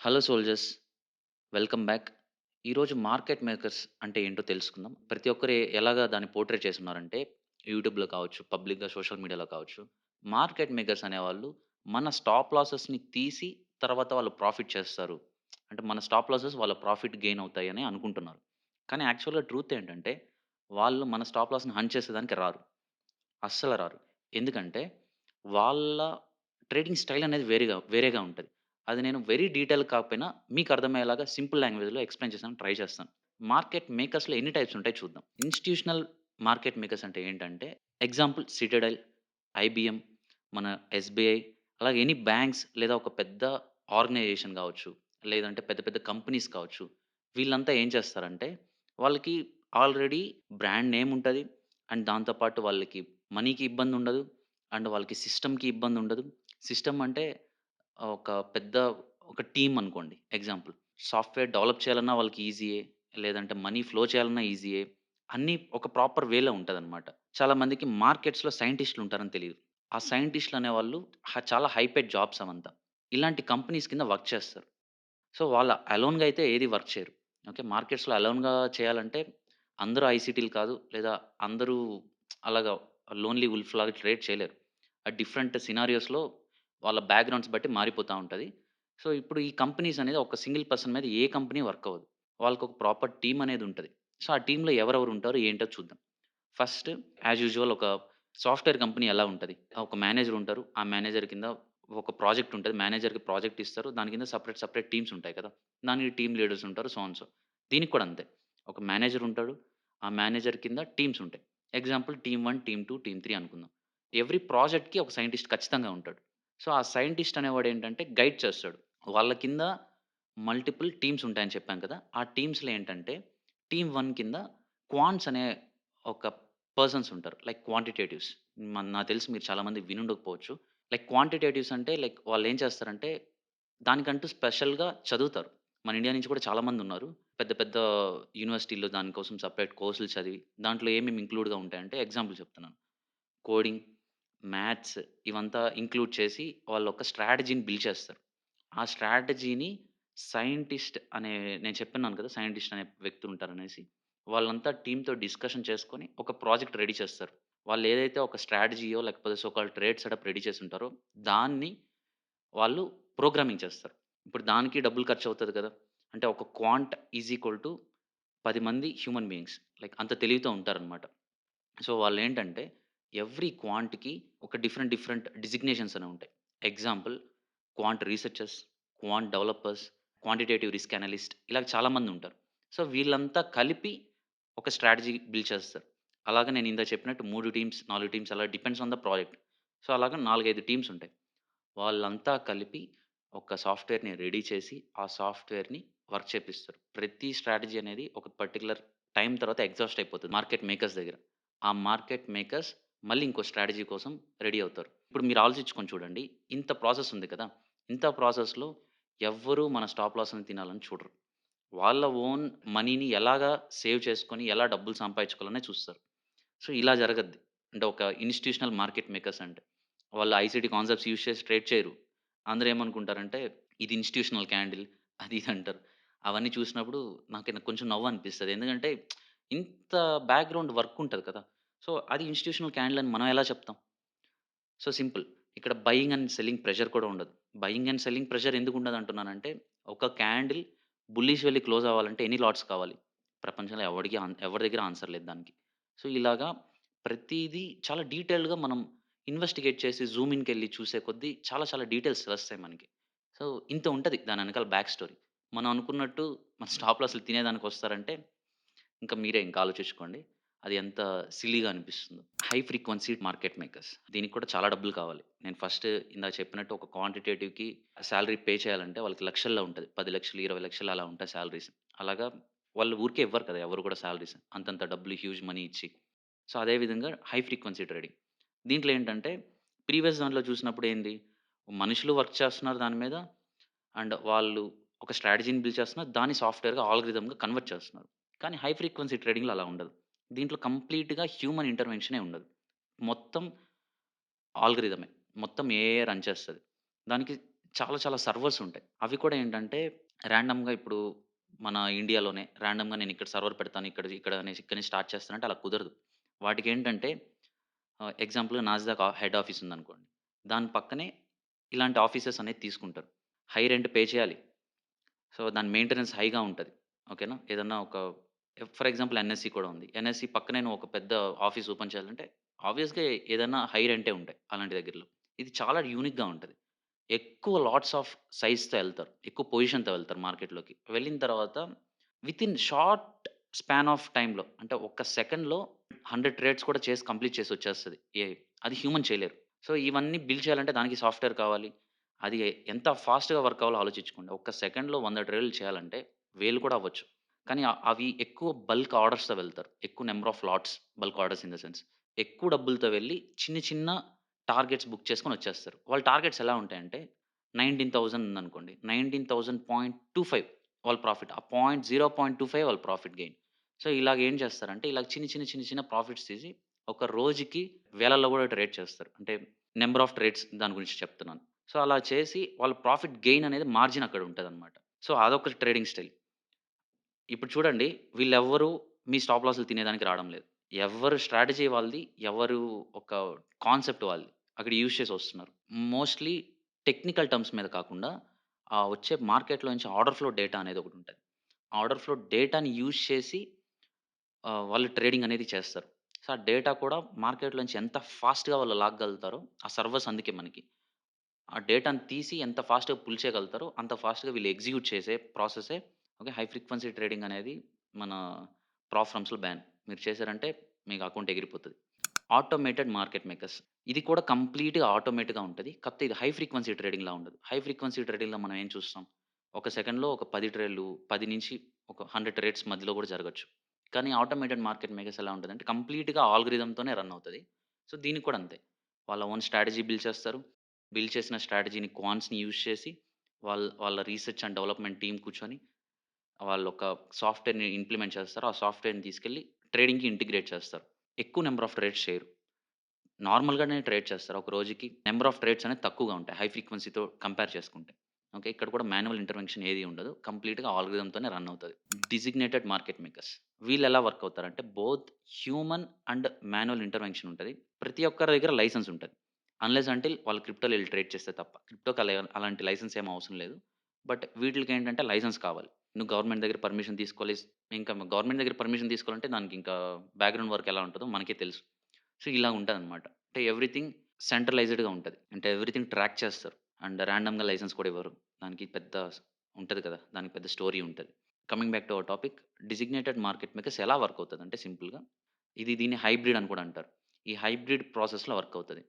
Hello soldiers, welcome back. ఈరోజు market makers అంటే ఏంటో తెలుసుకుందాం. ప్రతి ఒక్కరు ఎలాగా దాన్ని పోర్ట్రేట్ చేసున్నారంటే, యూట్యూబ్‌లో కావచ్చు, పబ్లిక్‌గా సోషల్ మీడియాలో కావచ్చు, మార్కెట్ మేకర్స్ అనేవాళ్ళు మన స్టాప్ లాసెస్‌ని తీసి తర్వాత వాళ్ళు ప్రాఫిట్ చేస్తారు. అంటే మన స్టాప్ లాసెస్ వాళ్ళ ప్రాఫిట్ గెయిన్ అవుతాయని అనుకుంటున్నారు. కానీ యాక్చువల్‌గా ట్రూత్ ఏంటంటే, వాళ్ళు మన స్టాప్ లాస్‌ని హంట్ చేసేదానికి రారు. అస్సలు రారు. ఎందుకంటే, వాళ్ళ ట్రేడింగ్ స్టైల్ అనేది వేరేగా ఉంటది. అది నేను వెరీ డీటెయిల్ కాకపోయినా మీకు అర్థమయ్యేలాగా సింపుల్ లాంగ్వేజ్‌లో ఎక్స్‌ప్లెయిన్ చేసానికి ట్రై చేస్తాను. మార్కెట్ మేకర్స్‌లో ఎన్ని టైప్స్ ఉంటాయో చూద్దాం. ఇన్‌స్టిట్యూషనల్ మార్కెట్ మేకర్స్ అంటే ఏంటంటే, ఎగ్జాంపుల్ సిటడెల్, ఐబీఎం, మన ఎస్‌బీఐ, అలాగే ఎనీ బ్యాంక్స్ లేదా ఒక పెద్ద ఆర్గనైజేషన్ కావచ్చు, లేదంటే పెద్ద పెద్ద కంపెనీస్ కావచ్చు. వీళ్ళంతా ఏం చేస్తారంటే, వాళ్ళకి ఆల్రెడీ బ్రాండ్ నేమ్ ఉంటది. అండ్ దాంతో పాటు వాళ్ళకి మనీకి ఇబ్బందుండదు. అండ్ వాళ్ళకి సిస్టమ్‌కి ఇబ్బందుండదు. సిస్టమ్ అంటే ఒక పెద్ద ఒక టీమ్ అనుకోండి ఎగ్జాంపుల్. సాఫ్ట్‌వేర్ డెవలప్ చేయాలన్నా వాళ్ళకి ఈజీయే. లేదంటే మనీ ఫ్లో చేయాలన్నా ఈజీయే. అన్నీ ఒక ప్రాపర్ వేలో ఉంటదనమాట. చాలా మందికి మార్కెట్స్‌లో సైంటిస్ట్‌లు ఉంటారని తెలీదు. ఆ సైంటిస్ట్‌లు అనేవాళ్ళు చాలా హై పెయిడ్ జాబ్స్ అవంతా. ఇలాంటి కంపెనీస్ కింద వర్క్ చేస్తారు. సో, వాళ్ళ అలోన్‌గా అయితే ఏది వర్క్ చేయరు. ఓకే. మార్కెట్స్‌లో అలోన్‌గా చేయాలంటే అందరూ ఐసీటీలు కాదు. లేదా అందరూ అలాగా లోన్లీ వుల్ఫ్ లాగా ట్రేడ్ చేయలేరు. డిఫరెంట్ సినారియోస్‌లో వాళ్ళ బ్యాక్‌గ్రౌండ్స్ బట్టి మారిపోతా ఉంటది. సో, ఇప్పుడు ఈ కంపెనీస్ అనేది ఒక సింగిల్ పర్సన్ మీద ఏ కంపెనీ వర్క్ అవ్వదు. వాళ్ళకొక ప్రాపర్ టీమ్ అనేది ఉంటది. సో, ఆ టీమ్‌లో ఎవరెవరు ఉంటారో ఏంటో చూద్దాం. ఫస్ట్ యాజ్ యూజువల్ ఒక సాఫ్ట్‌వేర్ కంపెనీ ఎలా ఉంటది? ఒక మేనేజర్ ఉంటారు. ఆ మేనేజర్ కింద ఒక ప్రాజెక్ట్ ఉంటది. మేనేజర్‌కి ప్రాజెక్ట్ ఇస్తారు. దాని కింద సెపరేట్ టీమ్స్ ఉంటాయి కదా! దానికి టీమ్ లీడర్స్ ఉంటారు. So and so. దీనికి కూడా అంతే. ఒక మేనేజర్ ఉంటాడు. ఆ మేనేజర్ కింద టీమ్స్ ఉంటాయి. ఎగ్జాంపుల్ టీమ్ 1, టీమ్ 2, టీమ్ 3 అనుకుందాం. ఎవ్రి ప్రాజెక్ట్‌కి ఒక సైంటిస్ట్ ఖచ్చితంగా ఉంటాడు. సో, ఆ సైంటిస్ట్ అనేవాడు ఏంటంటే గైడ్ చేస్తాడు. వాళ్ళ కింద మల్టిపుల్ టీమ్స్ ఉంటాయని చెప్పాను కదా! ఆ టీమ్స్‌లో ఏంటంటే టీమ్ 1 కింద క్వాంట్స్ అనే ఒక పర్సన్స్ ఉంటారు. లైక్ క్వాంటిటేటివ్స్. నాకు తెలిసి మీరు చాలామంది వినుండకపోవచ్చు. లైక్ క్వాంటిటేటివ్స్ అంటే లైక్ వాళ్ళేం చేస్తారంటే, దానికంటూ స్పెషల్‌గా చదువుతారు. మన ఇండియా నుంచి కూడా చాలామందున్నారు. పెద్ద పెద్ద యూనివర్సిటీల్లో దానికోసం సెపరేట్ కోర్సులు చదివి, దాంట్లో ఏమేమి ఇంక్లూడ్‌గా ఉంటాయంటే ఎగ్జాంపుల్ చెప్తున్నాను. కోడింగ్, మ్యాథ్స్ ఇవంతా ఇంక్లూడ్ చేసి వాళ్ళొక స్ట్రాటజీని బిల్డ్ చేస్తారు. ఆ స్ట్రాటజీని సైంటిస్ట్ అనే నేను చెప్పిన్నాను కదా! సైంటిస్ట్ అనే వ్యక్తి ఉంటారనేసి. వాళ్ళంతా టీమ్‌తో డిస్కషన్ చేసుకొని ఒక ప్రాజెక్ట్ రెడీ చేస్తారు. వాళ్ళేదైతే ఒక స్ట్రాటజీయో లేకపోతే so called trade setup ready చేసుంటారో దాన్ని వాళ్ళు ప్రోగ్రామింగ్ చేస్తారు. ఇప్పుడు దానికి డబ్బులు ఖర్చవుతది కదా! అంటే ఒక క్వాంట్ ఈజ్ ఈక్వల్ టు 10 మంది హ్యూమన్ బీయింగ్స్. లైక్ అంత తెలివితో ఉంటారనమాట. సో, వాళ్ళేంటంటే ఎవ్రి క్వాంట్‌కి ఒక డిఫరెంట్ డిజిగ్నేషన్స్ అనేవి ఉంటాయి. Example quant researchers, quant developers, quantitative risk analyst ఇలాగ చాలామందుంటారు. సో, వీళ్ళంతా కలిపి ఒక స్ట్రాటజీ బిల్డ్ చేస్తారు. అలాగా నేను ఇందాక చెప్పినట్టు 3 టీమ్స్, 4 టీమ్స్ అలా depends on the project. So, అలాగా 4, 5 టీమ్స్ ఉంటాయి. వాళ్ళంతా కలిపి ఒక సాఫ్ట్‌వేర్‌ని రెడీ చేసి, ఆ సాఫ్ట్‌వేర్‌ని వర్క్ చేపిస్తారు. ప్రతి స్ట్రాటజీ అనేది ఒక పర్టిక్యులర్ టైమ్ తర్వాత ఎగ్జాస్ట్ అయిపోతది మార్కెట్ మేకర్స్ దగ్గర. ఆ మార్కెట్ మేకర్స్ మళ్ళీ ఇంకో స్ట్రాటజీ కోసం రెడీ అవుతారు. ఇప్పుడు మీరు ఆలోచించుకొని చూడండి. ఇంత ప్రాసెస్ ఉంది కదా! ఇంత ప్రాసెస్‌లో ఎవ్వరు మన స్టాప్ లాస్‌ని తినాలని చూడరు. వాళ్ళ ఓన్ మనీని ఎలాగా సేవ్ చేసుకొని, ఎలా డబ్బులు సంపాదించుకోవాలనే చూస్తారు. సో, ఇలా జరగద్ది. అంటే ఒక ఇన్‌స్టిట్యూషనల్ మార్కెట్ మేకర్స్ అంటే. వాళ్ళు ఐసీటీ కాన్సెప్ట్స్ యూజ్ చేసి ట్రేడ్ చేయరు. అందరూ ఏమనుకుంటారంటే, ఇది ఇన్‌స్టిట్యూషనల్ క్యాండిల్ అది ఇది అంటారు. అవన్నీ చూసినప్పుడు నాకు కొంచెం నవ్వనిపిస్తది. ఎందుకంటే ఇంత బ్యాక్‌గ్రౌండ్ వర్క్ ఉంటది కదా! సో, అది ఇన్‌స్టిట్యూషనల్ క్యాండిల్ అని మనం ఎలా చెప్తాం? So, simple. ఇక్కడ బయింగ్ అండ్ సెల్లింగ్ ప్రెషర్ కూడా ఉండదు. బయింగ్ అండ్ సెల్లింగ్ ప్రెషర్ ఎందుకుండదంటున్నానంటే, ఒక క్యాండిల్ బుల్లిష్ వెళ్లి క్లోజ్ అవ్వాలంటే ఎన్ని లాట్స్ కావాలి? ప్రపంచంలో ఎవరి దగ్గర ఆన్సర్ లేదు దానికి. సో, ఇలాగా ప్రతీదీ చాలా డీటెయిల్డ్‌గా మనం ఇన్వెస్టిగేట్ చేసి జూమ్ ఇన్‌కెళ్ళి చూసే కొద్దీ చాలా చాలా డీటెయిల్స్ తెలుస్తాయి మనకి. సో, ఇంత ఉంటది దాని వెనకాల బ్యాక్ స్టోరీ. మనం అనుకున్నట్టు మన స్టాప్ లాస్‌లు తినేదానికొస్తారంటే ఇంకా మీరే ఆలోచించుకోండి. అది ఎంత సిల్లీగా అనిపిస్తుందో. High frequency market makers. దీనికి కూడా చాలా డబ్బులు కావాలి. నేను ఫస్ట్ ఇందాక చెప్పినట్టు ఒక క్వాంటిటేటివ్‌కి సాలరీ పే చేయాలంటే వాళ్ళకి లక్షల్లో ఉంటది. 10,00,000, 20,00,000 అలా ఉంటాయి సాలరీస్. అలాగా వాళ్ళు ఊరికే ఇవ్వరు కదా! ఎవరు కూడా సాలరీస్. అంతంత డబ్బులు హ్యూజ్ మనీ ఇచ్చి. సో, అదే విధంగా హై ఫ్రీక్వెన్సీ ట్రేడింగ్. దీంట్లో ఏంటంటే ప్రీవియస్ దాంట్లో చూసినప్పుడు ఏంది? మనుషులు వర్క్ చేస్తున్నారు దాని మీద. అండ్ వాళ్ళు ఒక స్ట్రాటజీని బిల్డ్ చేస్తున్నారు. దాన్ని సాఫ్ట్‌వేర్‌గా ఆల్గోరిథమ్‌గా కన్వర్ట్ చేస్తున్నారు. కానీ హై ఫ్రీక్వెన్సీ ట్రేడింగ్‌లో అలా ఉండదు. దీంట్లో కంప్లీట్‌గా హ్యూమన్ ఇంటర్వెన్షనే ఉండదు. మొత్తం ఆల్గోరిథమే. మొత్తం ఏఐ రన్ చేస్తది. దానికి చాలా చాలా సర్వర్స్ ఉంటాయి. అవి కూడా ఏంటంటే ర్యాండమ్‌గా ఇప్పుడు మన ఇండియాలోనే ర్యాండమ్‌గా నేను ఇక్కడ సర్వర్ పెడతాను. ఇక్కడ అనేసి ఇక్కడి నుంచి స్టార్ట్ చేస్తానంటే అలా కుదరదు. వాటికేంటంటే ఎగ్జాంపుల్‌గా నాస్డాక్ హెడ్ ఆఫీస్ ఉందనుకోండి. దాని పక్కనే ఇలాంటి ఆఫీసెస్ అనేది తీసుకుంటారు. హై రెంట్ పే చేయాలి. సో, దాని మెయింటెనెన్స్ హైగా ఉంటది. ఓకేనా? ఏదన్నా ఒక ఫర్ ఎగ్జాంపుల్ ఎన్ఎస్‌సి కూడా ఉంది. ఎన్ఎస్‌సి పక్కనే నువ్వు ఒక పెద్ద ఆఫీస్ ఓపెన్ చేయాలంటే ఆబ్వియస్‌గా ఏదన్నా హై రెంటే ఉంటాయి అలాంటి దగ్గరలో. ఇది చాలా యూనిక్‌గా ఉంటది. ఎక్కువ లాట్స్ ఆఫ్ సైజ్‌తో ఎళ్తారు. ఎక్కువ పొజిషన్‌తో వెళ్తారు మార్కెట్‌లోకి. వెళ్ళిన తర్వాత వితిన్ షార్ట్ స్పాన్ ఆఫ్ టైమ్‌లో అంటే ఒక్క సెకండ్‌లో 100 ట్రేడ్స్ కూడా చేసి కంప్లీట్ చేసి వచ్చేస్తది ఏఐ. అది హ్యూమన్ చేయలేరు. సో, ఇవన్నీ బిల్డ్ చేయాలంటే దానికి సాఫ్ట్‌వేర్ కావాలి. అది ఎంత ఫాస్ట్‌గా వర్క్ అవ్వాలో ఆలోచించుకోండి. ఒక్క సెకండ్‌లో 100 ట్రేడ్‌లు చేయాలంటే వేలు కూడా అవ్వచ్చు. కానీ అవి ఎక్కువ బల్క్ ఆర్డర్స్‌తో వెళ్తారు. ఎక్కువ number of lots bulk orders in the sense. ఎక్కువ డబ్బులతో వెళ్లి చిన్న చిన్న టార్గెట్స్ బుక్ చేసుకొని వచ్చేస్తారు. వాళ్ళ టార్గెట్స్ ఎలా ఉంటాయంటే 19,000 ఉందనుకోండి. 19,000.25 వాళ్ళ ప్రాఫిట్. ఆ 0.25 వాళ్ళ ప్రాఫిట్ గెయిన్. సో, ఇలాగ ఏం చేస్తారంటే ఇలాగ చిన్న ప్రాఫిట్స్ తీసి ఒక రోజుకి వేలల్లో కూడా ట్రేడ్ చేస్తారు. అంటే నంబర్ ఆఫ్ ట్రేడ్స్ దాని గురించి చెప్తున్నాను. సో, అలా చేసి వాళ్ళ ప్రాఫిట్ గెయిన్ అనేది మార్జిన్ అక్కడ ఉంటదనమాట. సో, అదొక ట్రేడింగ్ స్టైల్. ఇప్పుడు చూడండి వీళ్ళెవ్వరు మీ స్టాప్ లాస్‌లు తినేదానికి రావడం లేదు. ఎవ్వరు స్ట్రాటజీ వాళ్ళది, ఎవరు ఒక కాన్సెప్ట్ వాళ్ళది. అక్కడ యూజ్ చేసి వస్తున్నారు. మోస్ట్‌లీ టెక్నికల్ టర్మ్స్ మీద కాకుండా వచ్చే మార్కెట్‌లో నుంచి ఆర్డర్ ఫ్లో డేటా అనేది ఒకటుంటది. ఆర్డర్ ఫ్లో డేటాని యూజ్ చేసి వాళ్ళు ట్రేడింగ్ అనేది చేస్తారు. సో, ఆ డేటా కూడా మార్కెట్‌లోంచి ఎంత ఫాస్ట్‌గా వాళ్ళు లాగగలుగుతారో ఆ సర్వర్స్ అందుకే మనకి. ఆ డేటాని తీసి ఎంత ఫాస్ట్‌గా పుల్ చేయగలుగుతారో, అంత ఫాస్ట్‌గా వీళ్ళు ఎగ్జిక్యూట్ చేసే ప్రాసెసే ఓకే. హై ఫ్రీక్వెన్సీ ట్రేడింగ్ అనేది మన ప్రాప్ ఫర్మ్స్‌లో బ్యాన్. మీరు చేశారంటే మీకు అకౌంట్ ఎగిరిపోతది. Automated market makers. ఇది కూడా కంప్లీట్‌గా ఆటోమేట్‌గా ఉంటది. కాకపోతే ఇది హై ఫ్రీక్వెన్సీ ట్రేడింగ్‌లా ఉండదు. హై ఫ్రీక్వెన్సీ ట్రేడింగ్‌లో మనం ఏం చూస్తాం? ఒక సెకండ్‌లో ఒక 10 ట్రేడ్‌లు 10 నుంచి ఒక 100 ట్రేడ్స్ మధ్యలో కూడా జరగొచ్చు. కానీ ఆటోమేటెడ్ మార్కెట్ మేకర్స్ ఎలా ఉంటదంటే కంప్లీట్‌గా ఆల్గోరిథమ్‌తోనే రన్ అవుతది. సో, దీనికి కూడా అంతే. వాళ్ళ ఓన్ స్ట్రాటజీ బిల్డ్ చేస్తారు. బిల్డ్ చేసిన స్ట్రాటజీని క్వాంట్స్‌ని యూజ్ చేసి వాళ్ళ రీసెర్చ్ అండ్ డెవలప్‌మెంట్ టీమ్ కూర్చొని వాళ్ళొక సాఫ్ట్‌వేర్‌ని ఇంప్లిమెంట్ చేస్తారు. ఆ సాఫ్ట్‌వేర్‌ని తీసుకెళ్ళి ట్రేడింగ్‌కి ఇంటిగ్రేట్ చేస్తారు. ఎక్కువ నంబర్ ఆఫ్ ట్రేడ్స్ చేయరు. నార్మల్‌గానే ట్రేడ్ చేస్తారు. ఒక రోజుకి నంబర్ ఆఫ్ ట్రేడ్స్ అనేది తక్కువగా ఉంటాయి. హై ఫ్రీక్వెన్సీతో కంపేర్ చేసుకుంటే. ఓకే. ఇక్కడ కూడా మాన్యువల్ ఇంటర్వెన్షన్ ఏది ఉండదు. కంప్లీట్‌గా ఆల్గోరిథమ్‌తోనే రన్ అవుతది. Designated market makers. వీళ్ళెలా వర్క్ అవుతారంటే both human and manual intervention ఉంటది. ప్రతి ఒక్కరి దగ్గర లైసెన్స్ ఉంటది. అన్‌లెస్ అంటిల్ వాళ్ళు క్రిప్టోలో ఎళ్లి ట్రేడ్ చేస్తే తప్ప. క్రిప్టోకి అలాంటి లైసెన్స్ ఏమి అవసరం లేదు. బట్ వీటిలకేంటంటే లైసెన్స్ కావాలి. నువ్వు గవర్నమెంట్ దగ్గర పర్మిషన్ తీసుకోవాలి. ఇంకా గవర్నమెంట్ దగ్గర పర్మిషన్ తీసుకోవాలంటే దానికింకా బ్యాక్‌గ్రౌండ్ వర్క్ ఎలా ఉంటదో మనకే తెలుసు. సో, ఇలా ఉంటదనమాట. అంటే ఎవ్రీథింగ్ సెంట్రలైజ్డ్‌గా ఉంటది. అంటే ఎవ్రీథింగ్ ట్రాక్ చేస్తారు. అండ్ రాండమ్‌గా లైసెన్స్ కూడా ఇవ్వరు. దానికి పెద్ద ఉంటది కదా! దానికి పెద్ద స్టోరీ ఉంటది. Coming back to our topic designated market makers ఎలా వర్క్ అవుతదంటే సింపుల్‌గా దీన్ని హైబ్రిడ్ అని కూడా అంటారు. ఈ హైబ్రిడ్ ప్రాసెస్‌లో వర్క్ అవుతది.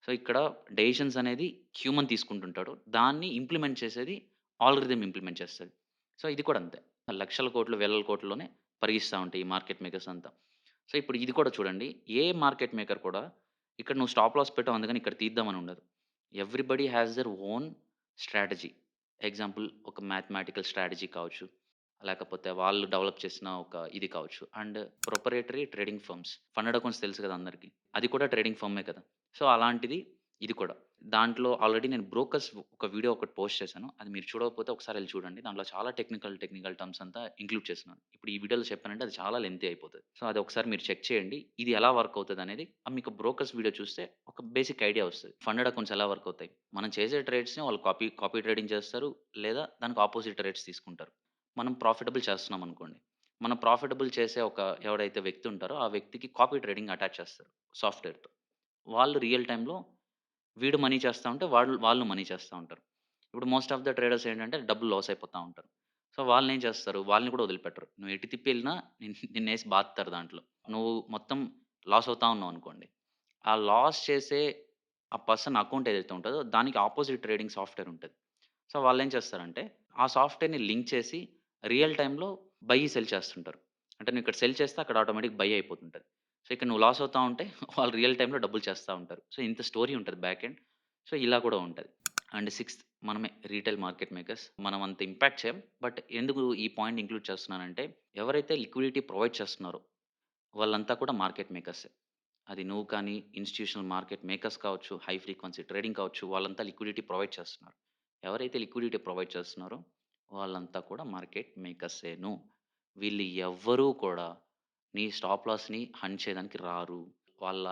సో, ఇక్కడ డెసిషన్స్ అనేది హ్యూమన్ తీసుకుంటుంటాడు. దాన్ని ఇంప్లిమెంట్ చేసేది ఆల్గోరిథం ఇంప్లిమెంట్ చేస్తది. సో, ఇది కూడా అంతే. లక్షల కోట్లు, వేలల కోట్లలోనే పరిగిస్తా ఉంటాయి ఈ మార్కెట్ మేకర్స్ అంతా. సో, ఇప్పుడు ఇది కూడా చూడండి. ఏ మార్కెట్ మేకర్ కూడా ఇక్కడ నువ్వు స్టాప్ లాస్ పెట్టావు అందుకని ఇక్కడ తీద్దామని ఉండదు. Everybody has their own strategy. Example ఒక మ్యాథమెటికల్ స్ట్రాటజీ కావచ్చు. లేకపోతే వాళ్ళు డెవలప్ చేసిన ఒక ఇది కావచ్చు. And proprietary trading firms. Funded accounts తెలుసు కదా అందరికి. అది కూడా ట్రేడింగ్ ఫర్మే కదా! సో, అలాంటిది ఇది కూడా. దాంట్లో ఆల్రెడీ నేను బ్రోకర్స్ ఒక వీడియో ఒకటి పోస్ట్ చేశాను. అది మీరు చూడకపోతే ఒకసారి ఎళ్లి చూడండి. దాంట్లో చాలా టెక్నికల్ టర్మ్స్ అంతా ఇంక్లూడ్ చేస్తున్నాను. ఇప్పుడు ఈ వీడియోలో చెప్పానంటే అది చాలా లెంగ్తీ అయిపోతది. సో, అది ఒకసారి మీరు చెక్ చేయండి. ఇది ఎలా వర్క్ అవుతదనేది మీకు బ్రోకర్స్ వీడియో చూస్తే ఒక బేసిక్ ఐడియా వస్తది. ఫండెడ్ అకౌంట్స్ ఎలా వర్క్ అవుతాయి. మనం చేసే ట్రేడ్స్‌ని వాళ్ళు కాపీ ట్రేడింగ్ చేస్తారు. లేదా దానికి అపోజిట్ ట్రేడ్స్ తీసుకుంటారు. మనం ప్రాఫిటబుల్ చేస్తున్నామనుకోండి. మనం ప్రాఫిటబుల్ చేసే ఎవడైతే వ్యక్తి ఉంటారో ఆ వ్యక్తికి కాపీ ట్రేడింగ్ అటాచ్ చేస్తారు సాఫ్ట్‌వేర్‌తో. వాళ్ళు రియల్ టైమ్‌లో వీడు మనీ చేస్తా ఉంటే వాళ్ళు మనీ చేస్తా ఉంటారు. ఇప్పుడు మోస్ట్ ఆఫ్ ద ట్రేడర్స్ ఏంటంటే డబ్బులు లాస్ అయిపోతా ఉంటారు. సో, వాళ్ళనేం చేస్తారు, వాళ్ళని కూడా వదిలిపెట్టరు. నువ్వు ఎటు తిప్పి ఎళ్ళినా నిన్నేసి బాదుతారు దాంట్లో. నువ్వు మొత్తం లాస్ అవుతా ఉన్నావనుకోండి. ఆ లాస్ చేసే ఆ పర్సన్ అకౌంట్ ఏదైతే ఉంటదో దానికి అపోజిట్ ట్రేడింగ్ సాఫ్ట్‌వేర్ ఉంటది. సో, వాళ్ళేం చేస్తారంటే ఆ సాఫ్ట్‌వేర్‌ని లింక్ చేసి రియల్ టైమ్‌లో బై, సెల్ చేస్తుంటారు. అంటే నువ్వు ఇక్కడ సెల్ చేస్తే అక్కడ ఆటోమేటిక్ బై అయిపోతుంటది. సో, ఇక్కడ నువ్వు లాస్ అవుతా ఉంటే వాళ్ళు రియల్ టైమ్‌లో డబ్బులు చేస్తా ఉంటారు. సో, ఇంత స్టోరీ ఉంటది బ్యాక్ ఎండ్. సో, ఇలా కూడా ఉంటది. అండ్ సిక్స్త్ మనమే రీటైల్ మార్కెట్ మేకర్స్. మనం అంత ఇంపాక్ట్ చేయం. బట్ ఎందుకు ఈ పాయింట్ ఇంక్లూడ్ చేస్తున్నానంటే ఎవరైతే లిక్విడిటీ ప్రొవైడ్ చేస్తున్నారో వాళ్ళంతా కూడా మార్కెట్ మేకర్సే. అది నువ్వు కానీ ఇన్‌స్టిట్యూషనల్ మార్కెట్ మేకర్స్ కావచ్చు, హై ఫ్రీక్వెన్సీ ట్రేడింగ్ కావచ్చు వాళ్ళంతా లిక్విడిటీ ప్రొవైడ్ చేస్తున్నారు. ఎవరైతే లిక్విడిటీ ప్రొవైడ్ చేస్తున్నారో వాళ్ళంతా కూడా మార్కెట్ మేకర్సేను. వీళ్ళు ఎవ్వరూ కూడా నీ స్టాప్ లాస్‌ని హంట్ చేయడానికి రారు. వాళ్ళ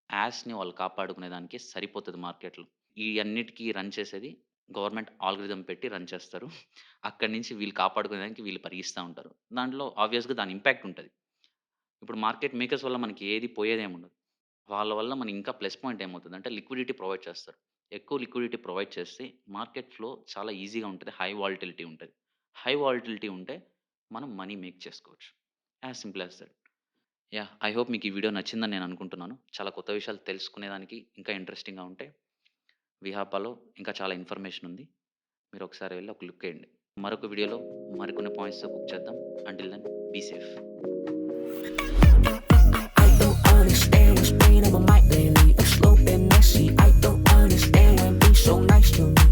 యాస్‌ని వాళ్ళు కాపాడుకునేదానికి సరిపోతది మార్కెట్‌లో. ఈ అన్నిటికి రన్ చేసేది గవర్నమెంట్ ఆల్గోరిథం పెట్టి రన్ చేస్తారు. అక్కడి నుంచి వీళ్ళు కాపాడుకునేదానికి వీళ్ళు పరిగిస్తా ఉంటారు. దాంట్లో ఆబ్వియస్‌గా దాని ఇంపాక్ట్ ఉంటది. ఇప్పుడు మార్కెట్ మేకర్స్ వల్ల మనకి ఏది పోయేదేముండదు. వాళ్ళ వల్ల మనకి ఇంకా ప్లస్ పాయింట్ ఏమవుతదంటే లిక్విడిటీ ప్రొవైడ్ చేస్తారు. ఎక్కువ లిక్విడిటీ ప్రొవైడ్ చేస్తే మార్కెట్ ఫ్లో చాలా ఈజీగా ఉంటది. హై వాలటిలిటీ ఉంటది. హై వాలటిలిటీ ఉంటే మనం మనీ మేక్ చేసుకోవచ్చు. As simple as that. Yeah! I hope మీకు ఈ వీడియో నచ్చిందని నేను అనుకుంటున్నాను. చాలా కొత్త విషయాలు తెలుసుకునేదానికి ఇంకా ఇంట్రెస్టింగ్‌గా ఉంటే విహాపాలో ఇంకా చాలా ఇన్ఫర్మేషన్ ఉంది. మీరు ఒకసారి వెళ్లి ఒక లుక్ ఎయండి. మరొక వీడియోలో మరికొన్ని పాయింట్స్‌తో కుక్ చేద్దాం. Until then be safe. I don't understand what's been on my mind lately. It's slow and messy. I don't understand why being so nice to me.